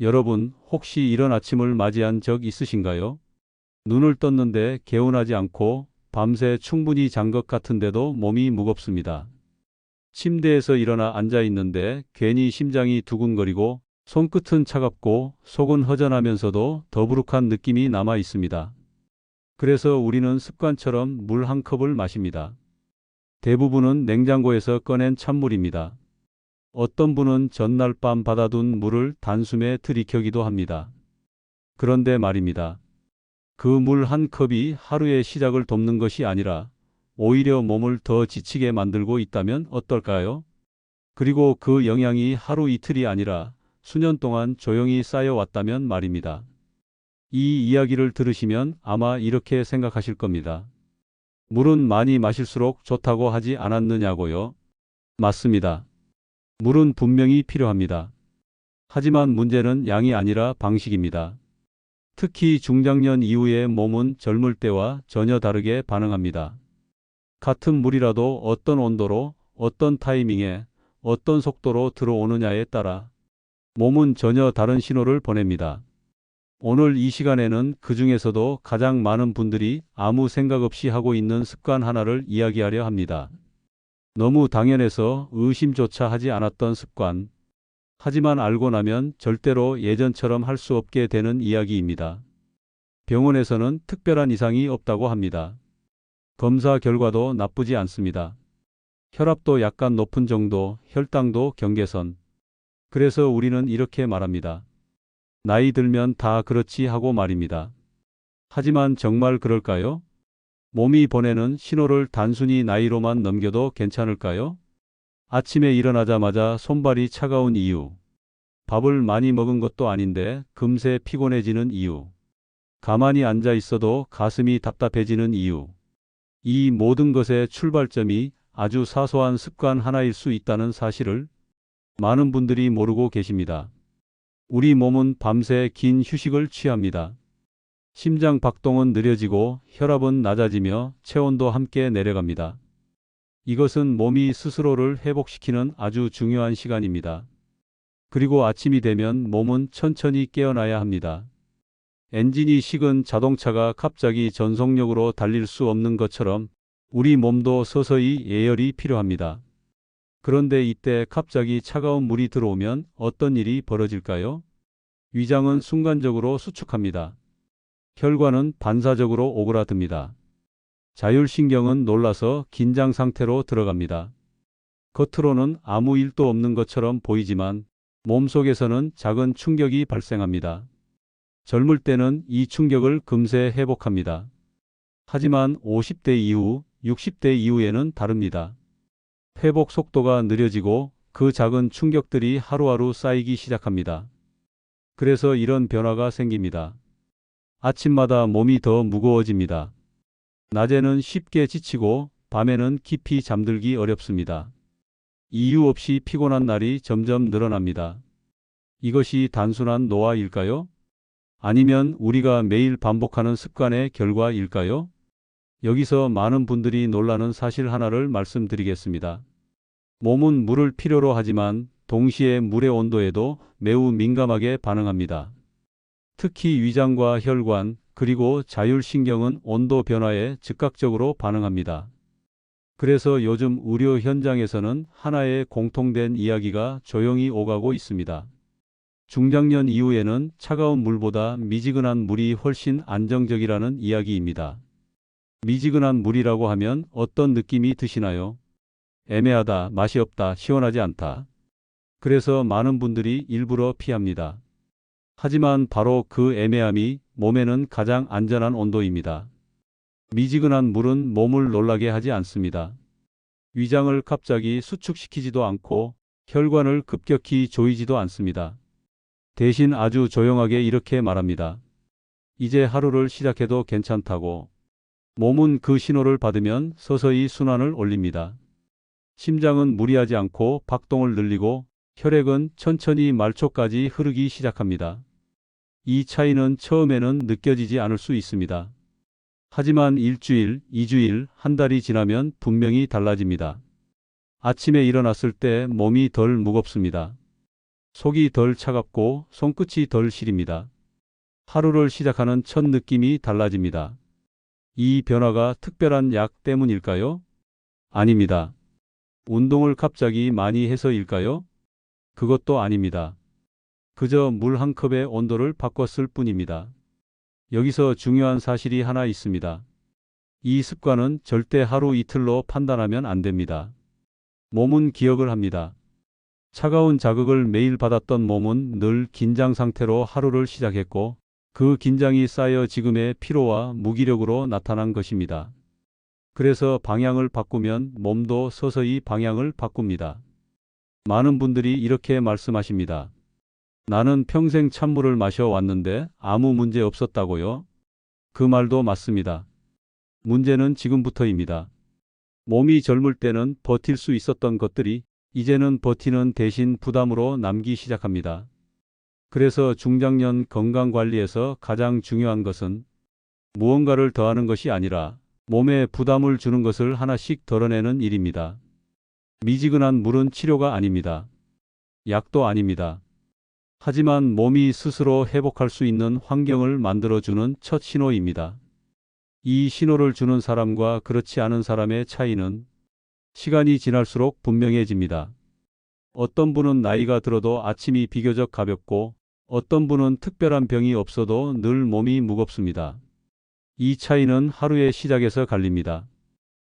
여러분, 혹시 이런 아침을 맞이한 적 있으신가요? 눈을 떴는데 개운하지 않고 밤새 충분히 잔 것 같은데도 몸이 무겁습니다. 침대에서 일어나 앉아 있는데 괜히 심장이 두근거리고 손끝은 차갑고 속은 허전하면서도 더부룩한 느낌이 남아 있습니다. 그래서 우리는 습관처럼 물 한 컵을 마십니다. 대부분은 냉장고에서 꺼낸 찬물입니다. 어떤 분은 전날 밤 받아둔 물을 단숨에 들이켜기도 합니다. 그런데 말입니다. 그 물 한 컵이 하루의 시작을 돕는 것이 아니라 오히려 몸을 더 지치게 만들고 있다면 어떨까요? 그리고 그 영향이 하루 이틀이 아니라 수년 동안 조용히 쌓여왔다면 말입니다. 이 이야기를 들으시면 아마 이렇게 생각하실 겁니다. 물은 많이 마실수록 좋다고 하지 않았느냐고요? 맞습니다. 물은 분명히 필요합니다. 하지만 문제는 양이 아니라 방식입니다. 특히 중장년 이후에 몸은 젊을 때와 전혀 다르게 반응합니다. 같은 물이라도 어떤 온도로, 어떤 타이밍에, 어떤 속도로 들어오느냐에 따라 몸은 전혀 다른 신호를 보냅니다. 오늘 이 시간에는 그 중에서도 가장 많은 분들이 아무 생각 없이 하고 있는 습관 하나를 이야기하려 합니다. 너무 당연해서 의심조차 하지 않았던 습관. 하지만 알고 나면 절대로 예전처럼 할 수 없게 되는 이야기입니다. 병원에서는 특별한 이상이 없다고 합니다. 검사 결과도 나쁘지 않습니다. 혈압도 약간 높은 정도, 혈당도 경계선. 그래서 우리는 이렇게 말합니다. 나이 들면 다 그렇지 하고 말입니다. 하지만 정말 그럴까요? 몸이 보내는 신호를 단순히 나이로만 넘겨도 괜찮을까요? 아침에 일어나자마자 손발이 차가운 이유. 밥을 많이 먹은 것도 아닌데 금세 피곤해지는 이유. 가만히 앉아 있어도 가슴이 답답해지는 이유. 이 모든 것의 출발점이 아주 사소한 습관 하나일 수 있다는 사실을 많은 분들이 모르고 계십니다. 우리 몸은 밤새 긴 휴식을 취합니다. 심장 박동은 느려지고 혈압은 낮아지며 체온도 함께 내려갑니다. 이것은 몸이 스스로를 회복시키는 아주 중요한 시간입니다. 그리고 아침이 되면 몸은 천천히 깨어나야 합니다. 엔진이 식은 자동차가 갑자기 전속력으로 달릴 수 없는 것처럼 우리 몸도 서서히 예열이 필요합니다. 그런데 이때 갑자기 차가운 물이 들어오면 어떤 일이 벌어질까요? 위장은 순간적으로 수축합니다. 혈관은 반사적으로 오그라듭니다. 자율신경은 놀라서 긴장 상태로 들어갑니다. 겉으로는 아무 일도 없는 것처럼 보이지만 몸속에서는 작은 충격이 발생합니다. 젊을 때는 이 충격을 금세 회복합니다. 하지만 50대 이후, 60대 이후에는 다릅니다. 회복 속도가 느려지고 그 작은 충격들이 하루하루 쌓이기 시작합니다. 그래서 이런 변화가 생깁니다. 아침마다 몸이 더 무거워집니다. 낮에는 쉽게 지치고 밤에는 깊이 잠들기 어렵습니다. 이유 없이 피곤한 날이 점점 늘어납니다. 이것이 단순한 노화일까요? 아니면 우리가 매일 반복하는 습관의 결과일까요? 여기서 많은 분들이 놀라는 사실 하나를 말씀드리겠습니다. 몸은 물을 필요로 하지만 동시에 물의 온도에도 매우 민감하게 반응합니다. 특히 위장과 혈관, 그리고 자율신경은 온도 변화에 즉각적으로 반응합니다. 그래서 요즘 의료 현장에서는 하나의 공통된 이야기가 조용히 오가고 있습니다. 중장년 이후에는 차가운 물보다 미지근한 물이 훨씬 안정적이라는 이야기입니다. 미지근한 물이라고 하면 어떤 느낌이 드시나요? 애매하다, 맛이 없다, 시원하지 않다. 그래서 많은 분들이 일부러 피합니다. 하지만 바로 그 애매함이 몸에는 가장 안전한 온도입니다. 미지근한 물은 몸을 놀라게 하지 않습니다. 위장을 갑자기 수축시키지도 않고 혈관을 급격히 조이지도 않습니다. 대신 아주 조용하게 이렇게 말합니다. 이제 하루를 시작해도 괜찮다고. 몸은 그 신호를 받으면 서서히 순환을 올립니다. 심장은 무리하지 않고 박동을 늘리고 혈액은 천천히 말초까지 흐르기 시작합니다. 이 차이는 처음에는 느껴지지 않을 수 있습니다. 하지만 일주일, 2주일, 한 달이 지나면 분명히 달라집니다. 아침에 일어났을 때 몸이 덜 무겁습니다. 속이 덜 차갑고 손끝이 덜 시립니다. 하루를 시작하는 첫 느낌이 달라집니다. 이 변화가 특별한 약 때문일까요? 아닙니다. 운동을 갑자기 많이 해서일까요? 그것도 아닙니다. 그저 물 한 컵의 온도를 바꿨을 뿐입니다. 여기서 중요한 사실이 하나 있습니다. 이 습관은 절대 하루 이틀로 판단하면 안 됩니다. 몸은 기억을 합니다. 차가운 자극을 매일 받았던 몸은 늘 긴장 상태로 하루를 시작했고 그 긴장이 쌓여 지금의 피로와 무기력으로 나타난 것입니다. 그래서 방향을 바꾸면 몸도 서서히 방향을 바꿉니다. 많은 분들이 이렇게 말씀하십니다. 나는 평생 찬물을 마셔왔는데 아무 문제 없었다고요? 그 말도 맞습니다. 문제는 지금부터입니다. 몸이 젊을 때는 버틸 수 있었던 것들이 이제는 버티는 대신 부담으로 남기 시작합니다. 그래서 중장년 건강관리에서 가장 중요한 것은 무언가를 더하는 것이 아니라 몸에 부담을 주는 것을 하나씩 덜어내는 일입니다. 미지근한 물은 치료가 아닙니다. 약도 아닙니다. 하지만 몸이 스스로 회복할 수 있는 환경을 만들어주는 첫 신호입니다. 이 신호를 주는 사람과 그렇지 않은 사람의 차이는 시간이 지날수록 분명해집니다. 어떤 분은 나이가 들어도 아침이 비교적 가볍고 어떤 분은 특별한 병이 없어도 늘 몸이 무겁습니다. 이 차이는 하루의 시작에서 갈립니다.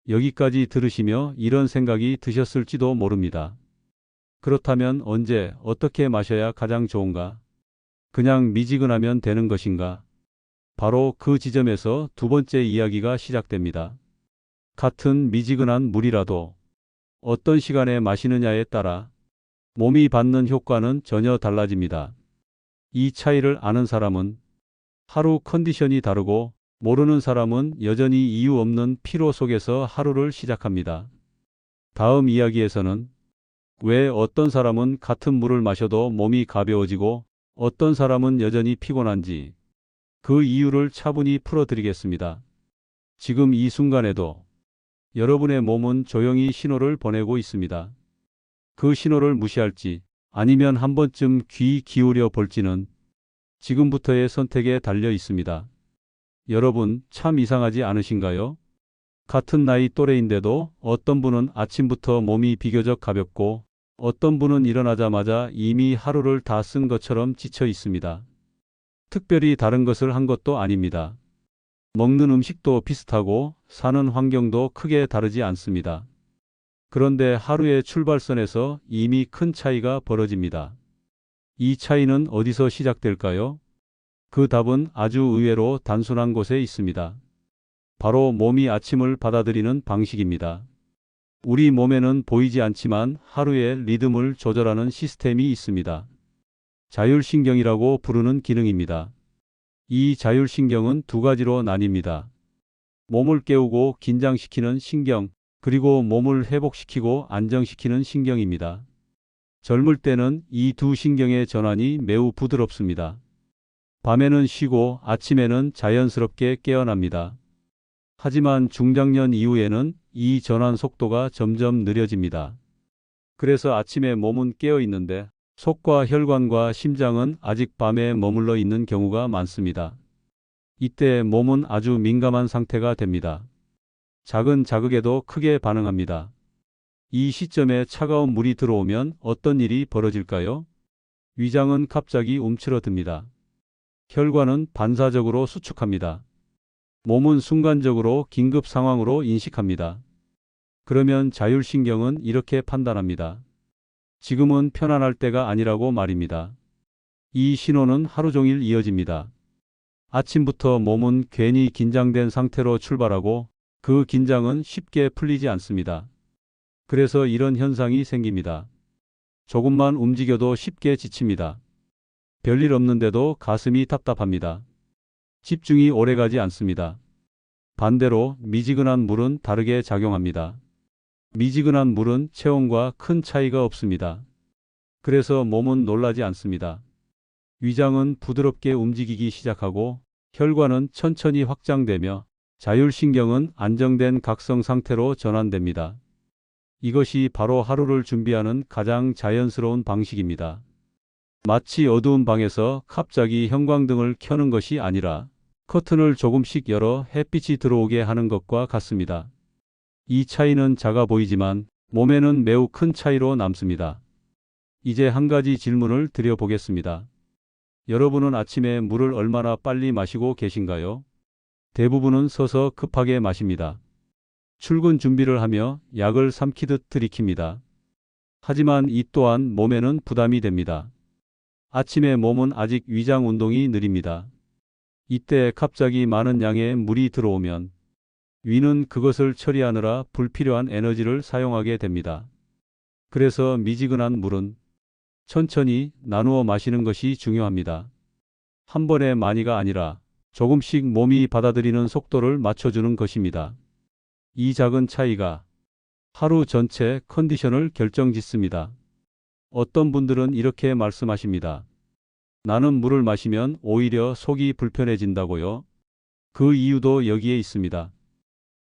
여기까지 들으시며 이런 생각이 드셨을지도 모릅니다. 그렇다면 언제, 어떻게 마셔야 가장 좋은가? 그냥 미지근하면 되는 것인가? 바로 그 지점에서 두 번째 이야기가 시작됩니다. 같은 미지근한 물이라도 어떤 시간에 마시느냐에 따라 몸이 받는 효과는 전혀 달라집니다. 이 차이를 아는 사람은 하루 컨디션이 다르고 모르는 사람은 여전히 이유 없는 피로 속에서 하루를 시작합니다. 다음 이야기에서는 왜 어떤 사람은 같은 물을 마셔도 몸이 가벼워지고 어떤 사람은 여전히 피곤한지 그 이유를 차분히 풀어드리겠습니다. 지금 이 순간에도 여러분의 몸은 조용히 신호를 보내고 있습니다. 그 신호를 무시할지 아니면 한 번쯤 귀 기울여 볼지는 지금부터의 선택에 달려 있습니다. 여러분, 참 이상하지 않으신가요? 같은 나이 또래인데도 어떤 분은 아침부터 몸이 비교적 가볍고 어떤 분은 일어나자마자 이미 하루를 다 쓴 것처럼 지쳐 있습니다. 특별히 다른 것을 한 것도 아닙니다. 먹는 음식도 비슷하고 사는 환경도 크게 다르지 않습니다. 그런데 하루의 출발선에서 이미 큰 차이가 벌어집니다. 이 차이는 어디서 시작될까요? 그 답은 아주 의외로 단순한 곳에 있습니다. 바로 몸이 아침을 받아들이는 방식입니다. 우리 몸에는 보이지 않지만 하루의 리듬을 조절하는 시스템이 있습니다. 자율신경이라고 부르는 기능입니다. 이 자율신경은 두 가지로 나뉩니다. 몸을 깨우고 긴장시키는 신경, 그리고 몸을 회복시키고 안정시키는 신경입니다. 젊을 때는 이 두 신경의 전환이 매우 부드럽습니다. 밤에는 쉬고 아침에는 자연스럽게 깨어납니다. 하지만 중장년 이후에는 이 전환 속도가 점점 느려집니다. 그래서 아침에 몸은 깨어 있는데 속과 혈관과 심장은 아직 밤에 머물러 있는 경우가 많습니다. 이때 몸은 아주 민감한 상태가 됩니다. 작은 자극에도 크게 반응합니다. 이 시점에 차가운 물이 들어오면 어떤 일이 벌어질까요? 위장은 갑자기 움츠러듭니다. 혈관은 반사적으로 수축합니다. 몸은 순간적으로 긴급 상황으로 인식합니다. 그러면 자율신경은 이렇게 판단합니다. 지금은 편안할 때가 아니라고 말입니다. 이 신호는 하루 종일 이어집니다. 아침부터 몸은 괜히 긴장된 상태로 출발하고 그 긴장은 쉽게 풀리지 않습니다. 그래서 이런 현상이 생깁니다. 조금만 움직여도 쉽게 지칩니다. 별일 없는데도 가슴이 답답합니다. 집중이 오래가지 않습니다. 반대로 미지근한 물은 다르게 작용합니다. 미지근한 물은 체온과 큰 차이가 없습니다. 그래서 몸은 놀라지 않습니다. 위장은 부드럽게 움직이기 시작하고 혈관은 천천히 확장되며 자율신경은 안정된 각성 상태로 전환됩니다. 이것이 바로 하루를 준비하는 가장 자연스러운 방식입니다. 마치 어두운 방에서 갑자기 형광등을 켜는 것이 아니라 커튼을 조금씩 열어 햇빛이 들어오게 하는 것과 같습니다. 이 차이는 작아 보이지만 몸에는 매우 큰 차이로 남습니다. 이제 한 가지 질문을 드려보겠습니다. 여러분은 아침에 물을 얼마나 빨리 마시고 계신가요? 대부분은 서서 급하게 마십니다. 출근 준비를 하며 약을 삼키듯 들이킵니다. 하지만 이 또한 몸에는 부담이 됩니다. 아침에 몸은 아직 위장 운동이 느립니다. 이때 갑자기 많은 양의 물이 들어오면 위는 그것을 처리하느라 불필요한 에너지를 사용하게 됩니다. 그래서 미지근한 물은 천천히 나누어 마시는 것이 중요합니다. 한 번에 많이가 아니라 조금씩 몸이 받아들이는 속도를 맞춰주는 것입니다. 이 작은 차이가 하루 전체 컨디션을 결정짓습니다. 어떤 분들은 이렇게 말씀하십니다. 나는 물을 마시면 오히려 속이 불편해진다고요? 그 이유도 여기에 있습니다.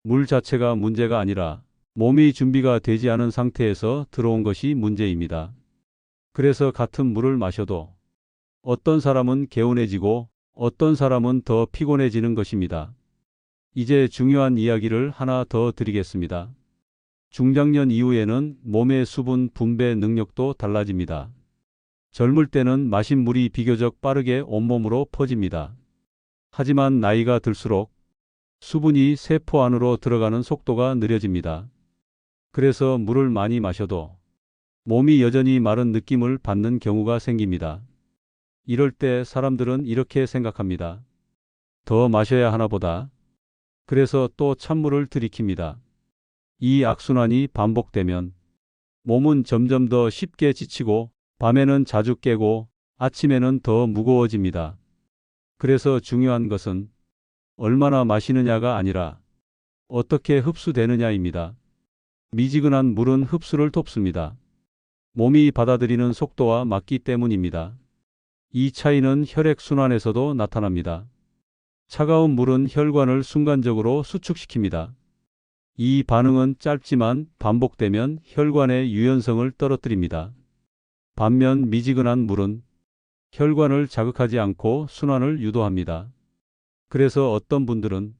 물 자체가 문제가 아니라 몸이 준비가 되지 않은 상태에서 들어온 것이 문제입니다. 그래서 같은 물을 마셔도 어떤 사람은 개운해지고 어떤 사람은 더 피곤해지는 것입니다. 이제 중요한 이야기를 하나 더 드리겠습니다. 중장년 이후에는 몸의 수분 분배 능력도 달라집니다. 젊을 때는 마신 물이 비교적 빠르게 온몸으로 퍼집니다. 하지만 나이가 들수록 수분이 세포 안으로 들어가는 속도가 느려집니다. 그래서 물을 많이 마셔도 몸이 여전히 마른 느낌을 받는 경우가 생깁니다. 이럴 때 사람들은 이렇게 생각합니다. 더 마셔야 하나 보다. 그래서 또 찬물을 들이킵니다. 이 악순환이 반복되면 몸은 점점 더 쉽게 지치고 밤에는 자주 깨고 아침에는 더 무거워집니다. 그래서 중요한 것은 얼마나 마시느냐가 아니라 어떻게 흡수되느냐입니다. 미지근한 물은 흡수를 돕습니다. 몸이 받아들이는 속도와 맞기 때문입니다. 이 차이는 혈액순환에서도 나타납니다. 차가운 물은 혈관을 순간적으로 수축시킵니다. 이 반응은 짧지만 반복되면 혈관의 유연성을 떨어뜨립니다. 반면 미지근한 물은 혈관을 자극하지 않고 순환을 유도합니다. 그래서 어떤 분들은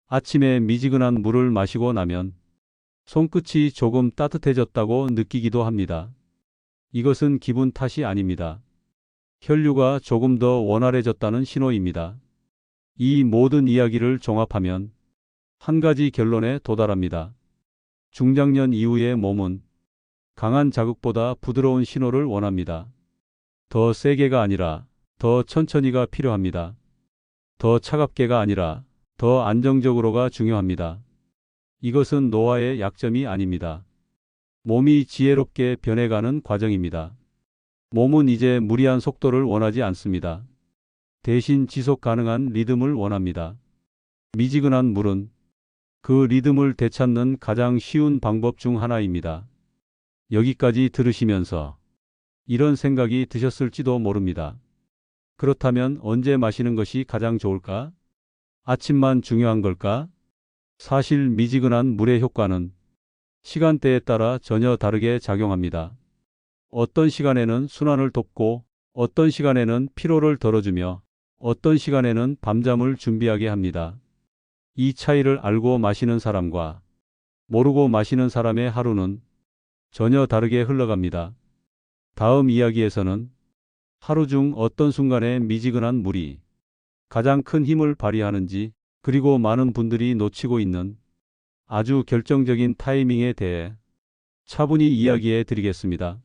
아침에 미지근한 물을 마시고 나면 손끝이 조금 따뜻해졌다고 느끼기도 합니다. 이것은 기분 탓이 아닙니다. 혈류가 조금 더 원활해졌다는 신호입니다. 이 모든 이야기를 종합하면 한 가지 결론에 도달합니다. 중장년 이후의 몸은 강한 자극보다 부드러운 신호를 원합니다. 더 세게가 아니라 더 천천히가 필요합니다. 더 차갑게가 아니라 더 안정적으로가 중요합니다. 이것은 노화의 약점이 아닙니다. 몸이 지혜롭게 변해가는 과정입니다. 몸은 이제 무리한 속도를 원하지 않습니다. 대신 지속 가능한 리듬을 원합니다. 미지근한 물은 그 리듬을 되찾는 가장 쉬운 방법 중 하나입니다. 여기까지 들으시면서 이런 생각이 드셨을지도 모릅니다. 그렇다면 언제 마시는 것이 가장 좋을까? 아침만 중요한 걸까? 사실 미지근한 물의 효과는 시간대에 따라 전혀 다르게 작용합니다. 어떤 시간에는 순환을 돕고 어떤 시간에는 피로를 덜어주며 어떤 시간에는 밤잠을 준비하게 합니다. 이 차이를 알고 마시는 사람과 모르고 마시는 사람의 하루는 전혀 다르게 흘러갑니다. 다음 이야기에서는 하루 중 어떤 순간에 미지근한 물이 가장 큰 힘을 발휘하는지, 그리고 많은 분들이 놓치고 있는 아주 결정적인 타이밍에 대해 차분히 이야기해 드리겠습니다.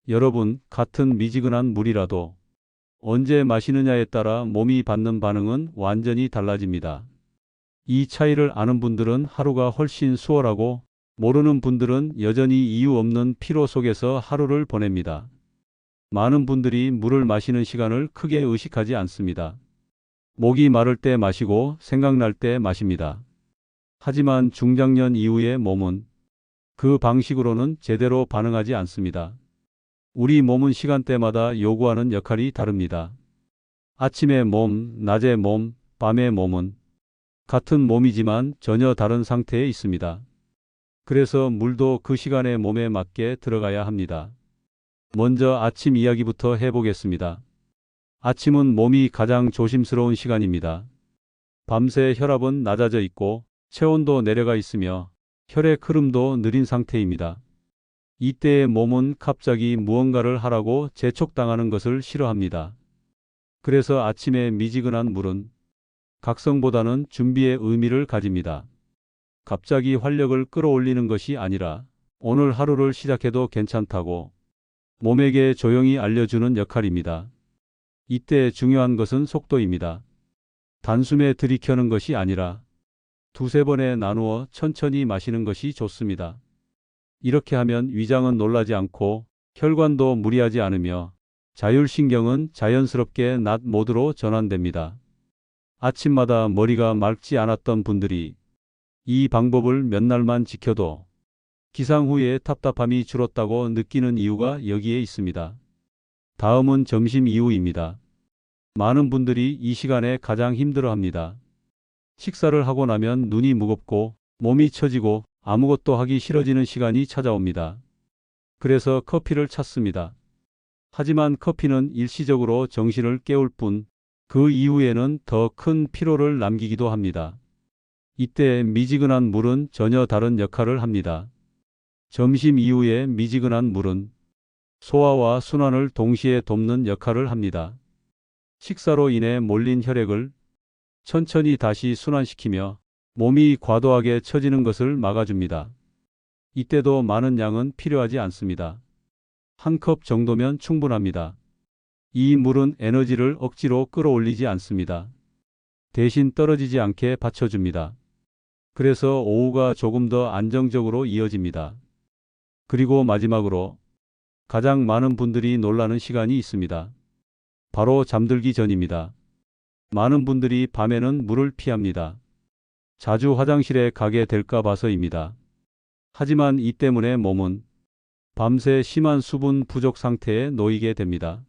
여러분, 같은 미지근한 물이라도 언제 마시느냐에 따라 몸이 받는 반응은 완전히 달라집니다. 이 차이를 아는 분들은 하루가 훨씬 수월하고, 모르는 분들은 여전히 이유 없는 피로 속에서 하루를 보냅니다. 많은 분들이 물을 마시는 시간을 크게 의식하지 않습니다. 목이 마를 때 마시고 생각날 때 마십니다. 하지만 중장년 이후의 몸은 그 방식으로는 제대로 반응하지 않습니다. 우리 몸은 시간대마다 요구하는 역할이 다릅니다. 아침의 몸, 낮의 몸, 밤의 몸은 같은 몸이지만 전혀 다른 상태에 있습니다. 그래서 물도 그 시간의 몸에 맞게 들어가야 합니다. 먼저 아침 이야기부터 해보겠습니다. 아침은 몸이 가장 조심스러운 시간입니다. 밤새 혈압은 낮아져 있고 체온도 내려가 있으며 혈액 흐름도 느린 상태입니다. 이때의 몸은 갑자기 무언가를 하라고 재촉당하는 것을 싫어합니다. 그래서 아침에 미지근한 물은 각성보다는 준비의 의미를 가집니다. 갑자기 활력을 끌어올리는 것이 아니라 오늘 하루를 시작해도 괜찮다고 몸에게 조용히 알려주는 역할입니다. 이때 중요한 것은 속도입니다. 단숨에 들이켜는 것이 아니라 두세 번에 나누어 천천히 마시는 것이 좋습니다. 이렇게 하면 위장은 놀라지 않고 혈관도 무리하지 않으며 자율신경은 자연스럽게 낮 모드로 전환됩니다. 아침마다 머리가 맑지 않았던 분들이 이 방법을 몇 날만 지켜도 기상 후에 답답함이 줄었다고 느끼는 이유가 여기에 있습니다. 다음은 점심 이후입니다. 많은 분들이 이 시간에 가장 힘들어합니다. 식사를 하고 나면 눈이 무겁고 몸이 처지고 아무것도 하기 싫어지는 시간이 찾아옵니다. 그래서 커피를 찾습니다. 하지만 커피는 일시적으로 정신을 깨울 뿐 그 이후에는 더 큰 피로를 남기기도 합니다. 이때 미지근한 물은 전혀 다른 역할을 합니다. 점심 이후에 미지근한 물은 소화와 순환을 동시에 돕는 역할을 합니다. 식사로 인해 몰린 혈액을 천천히 다시 순환시키며 몸이 과도하게 처지는 것을 막아줍니다. 이때도 많은 양은 필요하지 않습니다. 한 컵 정도면 충분합니다. 이 물은 에너지를 억지로 끌어올리지 않습니다. 대신 떨어지지 않게 받쳐줍니다. 그래서 오후가 조금 더 안정적으로 이어집니다. 그리고 마지막으로 가장 많은 분들이 놀라는 시간이 있습니다. 바로 잠들기 전입니다. 많은 분들이 밤에는 물을 피합니다. 자주 화장실에 가게 될까 봐서입니다. 하지만 이 때문에 몸은 밤새 심한 수분 부족 상태에 놓이게 됩니다.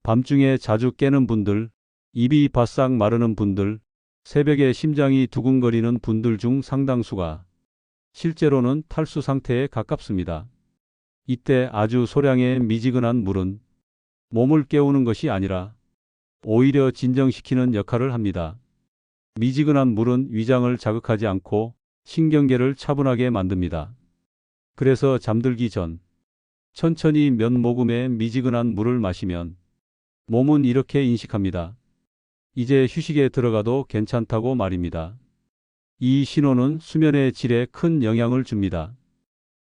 밤중에 자주 깨는 분들, 입이 바싹 마르는 분들, 새벽에 심장이 두근거리는 분들 중 상당수가 실제로는 탈수 상태에 가깝습니다. 이때 아주 소량의 미지근한 물은 몸을 깨우는 것이 아니라 오히려 진정시키는 역할을 합니다. 미지근한 물은 위장을 자극하지 않고 신경계를 차분하게 만듭니다. 그래서 잠들기 전 천천히 몇 모금의 미지근한 물을 마시면 몸은 이렇게 인식합니다. 이제 휴식에 들어가도 괜찮다고 말입니다. 이 신호는 수면의 질에 큰 영향을 줍니다.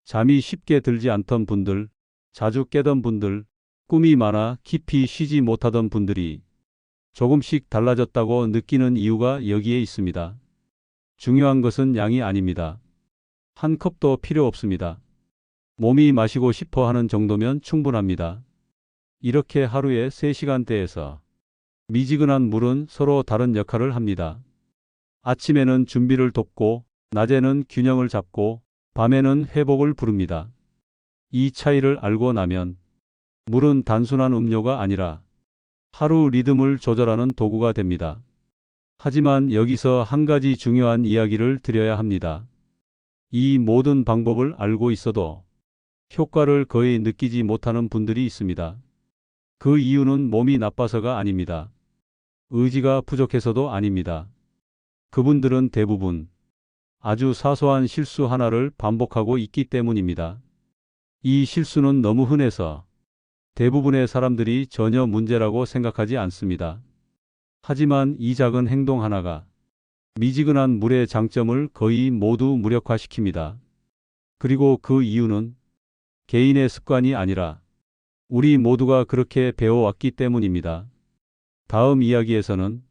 잠이 쉽게 들지 않던 분들, 자주 깨던 분들, 꿈이 많아 깊이 쉬지 못하던 분들이 조금씩 달라졌다고 느끼는 이유가 여기에 있습니다. 중요한 것은 양이 아닙니다. 한 컵도 필요 없습니다. 몸이 마시고 싶어 하는 정도면 충분합니다. 이렇게 하루에 3시간대에서 미지근한 물은 서로 다른 역할을 합니다. 아침에는 준비를 돕고 낮에는 균형을 잡고 밤에는 회복을 부릅니다. 이 차이를 알고 나면 물은 단순한 음료가 아니라 하루 리듬을 조절하는 도구가 됩니다. 하지만 여기서 한 가지 중요한 이야기를 드려야 합니다. 이 모든 방법을 알고 있어도 효과를 거의 느끼지 못하는 분들이 있습니다. 그 이유는 몸이 나빠서가 아닙니다. 의지가 부족해서도 아닙니다. 그분들은 대부분 아주 사소한 실수 하나를 반복하고 있기 때문입니다. 이 실수는 너무 흔해서 대부분의 사람들이 전혀 문제라고 생각하지 않습니다. 하지만 이 작은 행동 하나가 미지근한 물의 장점을 거의 모두 무력화시킵니다. 그리고 그 이유는 개인의 습관이 아니라 우리 모두가 그렇게 배워왔기 때문입니다. 다음 이야기에서는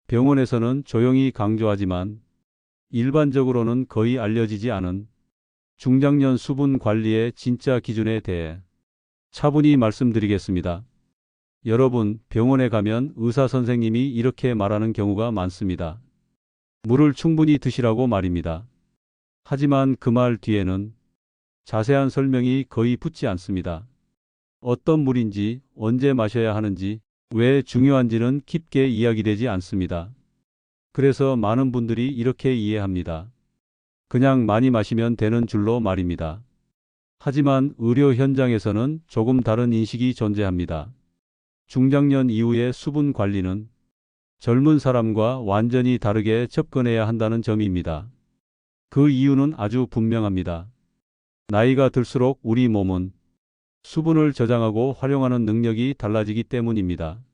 병원에서는 조용히 강조하지만 일반적으로는 거의 알려지지 않은 중장년 수분 관리의 진짜 기준에 대해 차분히 말씀드리겠습니다. 여러분, 병원에 가면 의사 선생님이 이렇게 말하는 경우가 많습니다. 물을 충분히 드시라고 말입니다. 하지만 그 말 뒤에는 자세한 설명이 거의 붙지 않습니다. 어떤 물인지, 언제 마셔야 하는지, 왜 중요한지는 깊게 이야기되지 않습니다. 그래서 많은 분들이 이렇게 이해합니다. 그냥 많이 마시면 되는 줄로 말입니다. 하지만 의료 현장에서는 조금 다른 인식이 존재합니다. 중장년 이후의 수분 관리는 젊은 사람과 완전히 다르게 접근해야 한다는 점입니다. 그 이유는 아주 분명합니다. 나이가 들수록 우리 몸은 수분을 저장하고 활용하는 능력이 달라지기 때문입니다.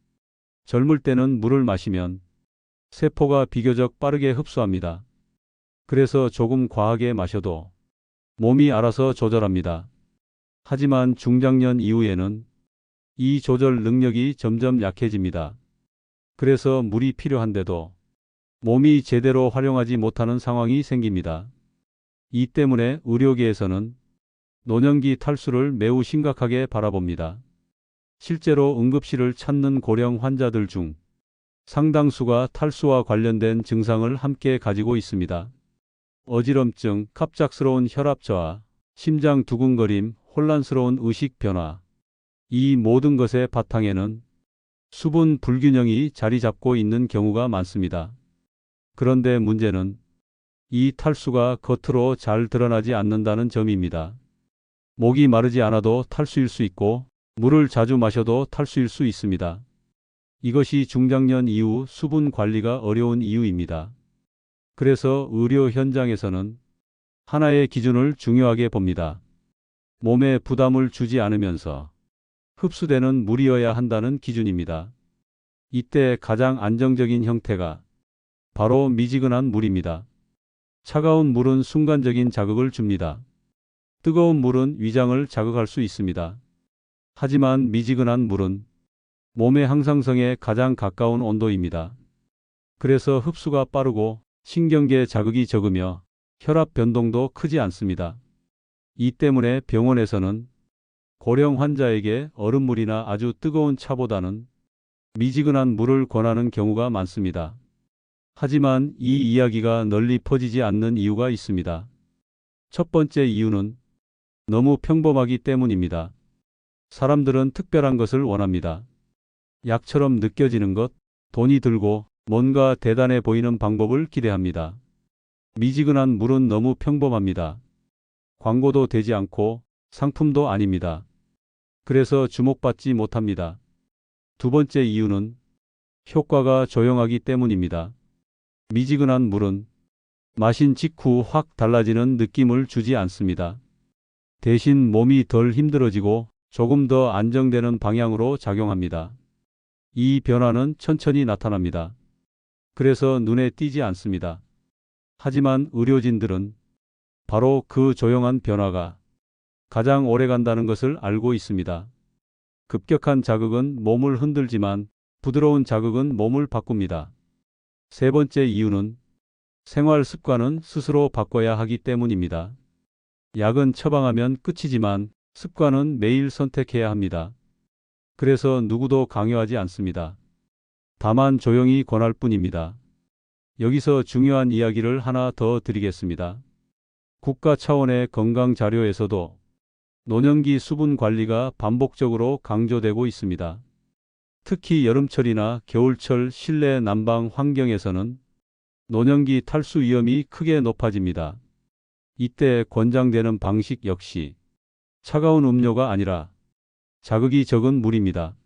젊을 때는 물을 마시면 세포가 비교적 빠르게 흡수합니다. 그래서 조금 과하게 마셔도 몸이 알아서 조절합니다. 하지만 중장년 이후에는 이 조절 능력이 점점 약해집니다. 그래서 물이 필요한데도 몸이 제대로 활용하지 못하는 상황이 생깁니다. 이 때문에 의료계에서는 노년기 탈수를 매우 심각하게 바라봅니다. 실제로 응급실을 찾는 고령 환자들 중 상당수가 탈수와 관련된 증상을 함께 가지고 있습니다. 어지럼증, 갑작스러운 혈압 저하, 심장 두근거림, 혼란스러운 의식 변화. 이 모든 것의 바탕에는 수분 불균형이 자리 잡고 있는 경우가 많습니다. 그런데 문제는 이 탈수가 겉으로 잘 드러나지 않는다는 점입니다. 목이 마르지 않아도 탈수일 수 있고 물을 자주 마셔도 탈수일 수 있습니다. 이것이 중장년 이후 수분 관리가 어려운 이유입니다. 그래서 의료 현장에서는 하나의 기준을 중요하게 봅니다. 몸에 부담을 주지 않으면서 흡수되는 물이어야 한다는 기준입니다. 이때 가장 안정적인 형태가 바로 미지근한 물입니다. 차가운 물은 순간적인 자극을 줍니다. 뜨거운 물은 위장을 자극할 수 있습니다. 하지만 미지근한 물은 몸의 항상성에 가장 가까운 온도입니다. 그래서 흡수가 빠르고 신경계 자극이 적으며 혈압 변동도 크지 않습니다. 이 때문에 병원에서는 고령 환자에게 얼음물이나 아주 뜨거운 차보다는 미지근한 물을 권하는 경우가 많습니다. 하지만 이 이야기가 널리 퍼지지 않는 이유가 있습니다. 첫 번째 이유는 너무 평범하기 때문입니다. 사람들은 특별한 것을 원합니다. 약처럼 느껴지는 것, 돈이 들고 뭔가 대단해 보이는 방법을 기대합니다. 미지근한 물은 너무 평범합니다. 광고도 되지 않고 상품도 아닙니다. 그래서 주목받지 못합니다. 두 번째 이유는 효과가 조용하기 때문입니다. 미지근한 물은 마신 직후 확 달라지는 느낌을 주지 않습니다. 대신 몸이 덜 힘들어지고 조금 더 안정되는 방향으로 작용합니다. 이 변화는 천천히 나타납니다. 그래서 눈에 띄지 않습니다. 하지만 의료진들은 바로 그 조용한 변화가 가장 오래 간다는 것을 알고 있습니다. 급격한 자극은 몸을 흔들지만 부드러운 자극은 몸을 바꿉니다. 세 번째 이유는 생활 습관은 스스로 바꿔야 하기 때문입니다. 약은 처방하면 끝이지만 습관은 매일 선택해야 합니다. 그래서 누구도 강요하지 않습니다. 다만 조용히 권할 뿐입니다. 여기서 중요한 이야기를 하나 더 드리겠습니다. 국가 차원의 건강 자료에서도 노년기 수분 관리가 반복적으로 강조되고 있습니다. 특히 여름철이나 겨울철 실내 난방 환경에서는 노년기 탈수 위험이 크게 높아집니다. 이때 권장되는 방식 역시 차가운 음료가 아니라 자극이 적은 물입니다.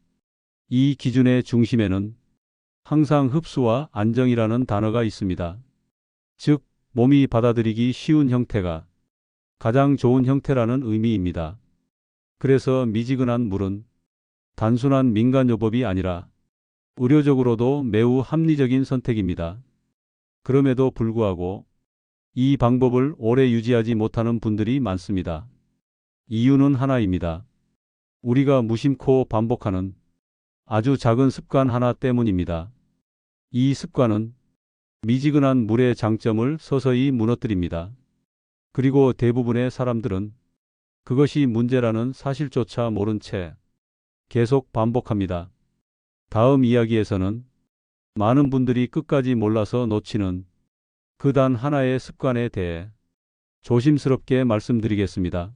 이 기준의 중심에는 항상 흡수와 안정이라는 단어가 있습니다. 즉, 몸이 받아들이기 쉬운 형태가 가장 좋은 형태라는 의미입니다. 그래서 미지근한 물은 단순한 민간요법이 아니라 의료적으로도 매우 합리적인 선택입니다. 그럼에도 불구하고 이 방법을 오래 유지하지 못하는 분들이 많습니다. 이유는 하나입니다. 우리가 무심코 반복하는 아주 작은 습관 하나 때문입니다. 이 습관은 미지근한 물의 장점을 서서히 무너뜨립니다. 그리고 대부분의 사람들은 그것이 문제라는 사실조차 모른 채 계속 반복합니다. 다음 이야기에서는 많은 분들이 끝까지 몰라서 놓치는 그 단 하나의 습관에 대해 조심스럽게 말씀드리겠습니다.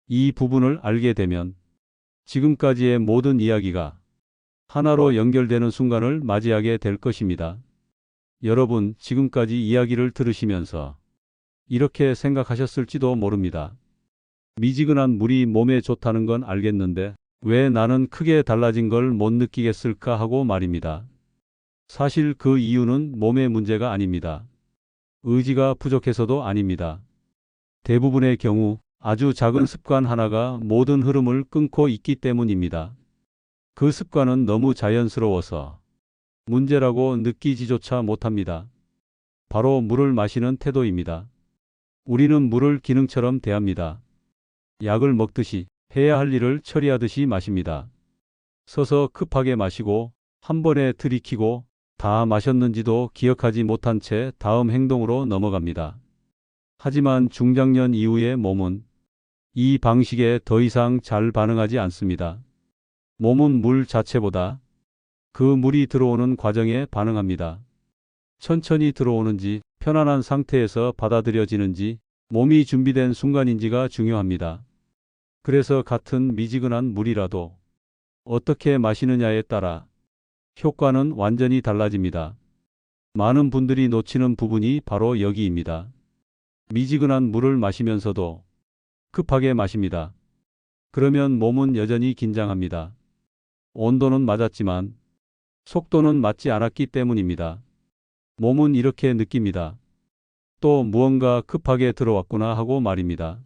이 부분을 알게 되면 지금까지의 모든 이야기가 하나로 연결되는 순간을 맞이하게 될 것입니다. 여러분, 지금까지 이야기를 들으시면서 이렇게 생각하셨을지도 모릅니다. 미지근한 물이 몸에 좋다는 건 알겠는데 왜 나는 크게 달라진 걸 못 느끼겠을까 하고 말입니다. 사실 그 이유는 몸의 문제가 아닙니다. 의지가 부족해서도 아닙니다. 대부분의 경우 아주 작은 습관 하나가 모든 흐름을 끊고 있기 때문입니다. 그 습관은 너무 자연스러워서 문제라고 느끼지조차 못합니다. 바로 물을 마시는 태도입니다. 우리는 물을 기능처럼 대합니다. 약을 먹듯이 해야 할 일을 처리하듯이 마십니다. 서서 급하게 마시고 한 번에 들이키고 다 마셨는지도 기억하지 못한 채 다음 행동으로 넘어갑니다. 하지만 중장년 이후의 몸은 이 방식에 더 이상 잘 반응하지 않습니다. 몸은 물 자체보다 그 물이 들어오는 과정에 반응합니다. 천천히 들어오는지 편안한 상태에서 받아들여지는지 몸이 준비된 순간인지가 중요합니다. 그래서 같은 미지근한 물이라도 어떻게 마시느냐에 따라 효과는 완전히 달라집니다. 많은 분들이 놓치는 부분이 바로 여기입니다. 미지근한 물을 마시면서도 급하게 마십니다. 그러면 몸은 여전히 긴장합니다. 온도는 맞았지만 속도는 맞지 않았기 때문입니다. 몸은 이렇게 느낍니다. 또 무언가 급하게 들어왔구나 하고 말입니다.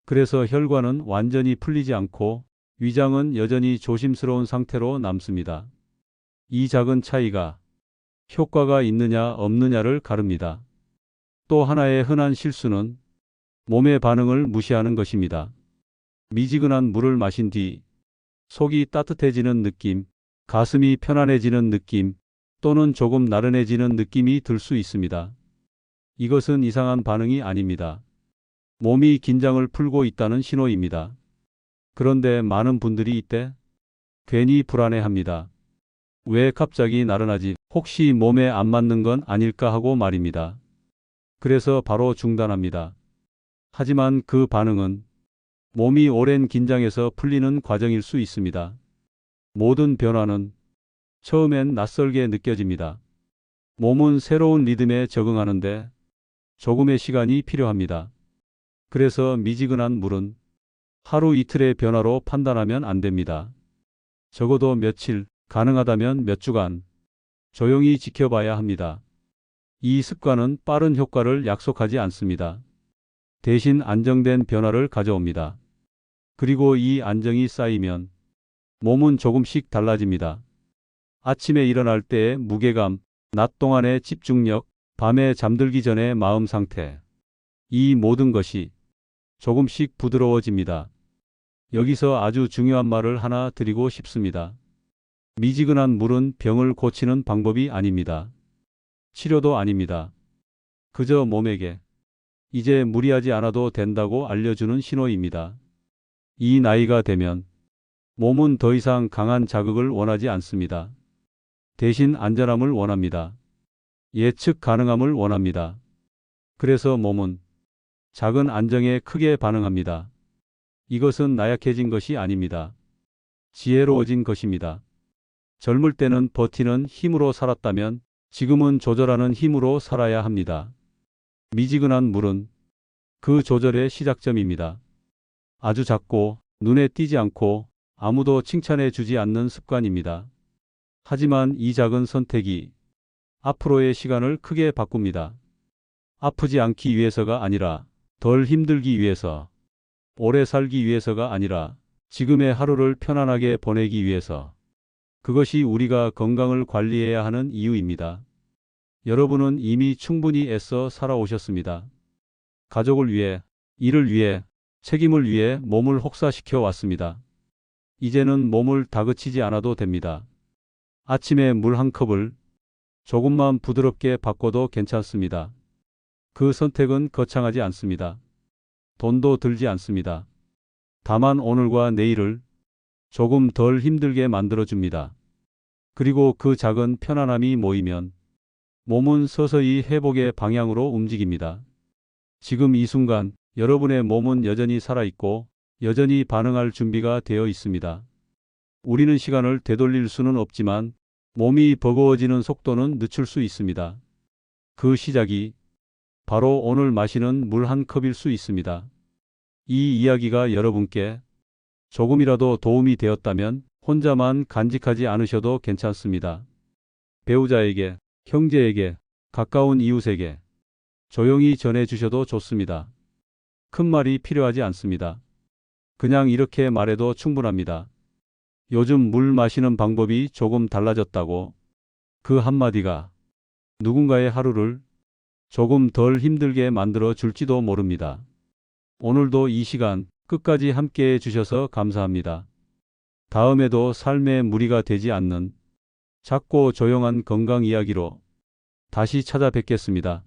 그래서 혈관은 완전히 풀리지 않고 위장은 여전히 조심스러운 상태로 남습니다. 이 작은 차이가 효과가 있느냐 없느냐를 가릅니다. 또 하나의 흔한 실수는 몸의 반응을 무시하는 것입니다. 미지근한 물을 마신 뒤 속이 따뜻해지는 느낌, 가슴이 편안해지는 느낌, 또는 조금 나른해지는 느낌이 들 수 있습니다. 이것은 이상한 반응이 아닙니다. 몸이 긴장을 풀고 있다는 신호입니다. 그런데 많은 분들이 이때 괜히 불안해합니다. 왜 갑자기 나른하지? 혹시 몸에 안 맞는 건 아닐까 하고 말입니다. 그래서 바로 중단합니다. 하지만 그 반응은 몸이 오랜 긴장에서 풀리는 과정일 수 있습니다. 모든 변화는 처음엔 낯설게 느껴집니다. 몸은 새로운 리듬에 적응하는데 조금의 시간이 필요합니다. 그래서 미지근한 물은 하루 이틀의 변화로 판단하면 안 됩니다. 적어도 며칠, 가능하다면 몇 주간 조용히 지켜봐야 합니다. 이 습관은 빠른 효과를 약속하지 않습니다. 대신 안정된 변화를 가져옵니다. 그리고 이 안정이 쌓이면 몸은 조금씩 달라집니다. 아침에 일어날 때의 무게감, 낮 동안의 집중력, 밤에 잠들기 전의 마음 상태. 이 모든 것이 조금씩 부드러워집니다. 여기서 아주 중요한 말을 하나 드리고 싶습니다. 미지근한 물은 병을 고치는 방법이 아닙니다. 치료도 아닙니다. 그저 몸에게 이제 무리하지 않아도 된다고 알려주는 신호입니다. 이 나이가 되면 몸은 더 이상 강한 자극을 원하지 않습니다. 대신 안전함을 원합니다. 예측 가능함을 원합니다. 그래서 몸은 작은 안정에 크게 반응합니다. 이것은 나약해진 것이 아닙니다. 지혜로워진 것입니다. 젊을 때는 버티는 힘으로 살았다면 지금은 조절하는 힘으로 살아야 합니다. 미지근한 물은 그 조절의 시작점입니다. 아주 작고 눈에 띄지 않고 아무도 칭찬해 주지 않는 습관입니다. 하지만 이 작은 선택이 앞으로의 시간을 크게 바꿉니다. 아프지 않기 위해서가 아니라 덜 힘들기 위해서, 오래 살기 위해서가 아니라 지금의 하루를 편안하게 보내기 위해서. 그것이 우리가 건강을 관리해야 하는 이유입니다. 여러분은 이미 충분히 애써 살아오셨습니다. 가족을 위해, 일을 위해, 책임을 위해 몸을 혹사시켜 왔습니다. 이제는 몸을 다그치지 않아도 됩니다. 아침에 물 한 컵을 조금만 부드럽게 바꿔도 괜찮습니다. 그 선택은 거창하지 않습니다. 돈도 들지 않습니다. 다만 오늘과 내일을 조금 덜 힘들게 만들어줍니다. 그리고 그 작은 편안함이 모이면 몸은 서서히 회복의 방향으로 움직입니다. 지금 이 순간 여러분의 몸은 여전히 살아있고 여전히 반응할 준비가 되어 있습니다. 우리는 시간을 되돌릴 수는 없지만 몸이 버거워지는 속도는 늦출 수 있습니다. 그 시작이 바로 오늘 마시는 물 한 컵일 수 있습니다. 이 이야기가 여러분께 조금이라도 도움이 되었다면 혼자만 간직하지 않으셔도 괜찮습니다. 배우자에게, 형제에게, 가까운 이웃에게 조용히 전해 주셔도 좋습니다. 큰 말이 필요하지 않습니다. 그냥 이렇게 말해도 충분합니다. 요즘 물 마시는 방법이 조금 달라졌다고. 그 한마디가 누군가의 하루를 조금 덜 힘들게 만들어 줄지도 모릅니다. 오늘도 이 시간 끝까지 함께 해 주셔서 감사합니다. 다음에도 삶의 무리가 되지 않는 작고 조용한 건강 이야기로 다시 찾아뵙겠습니다.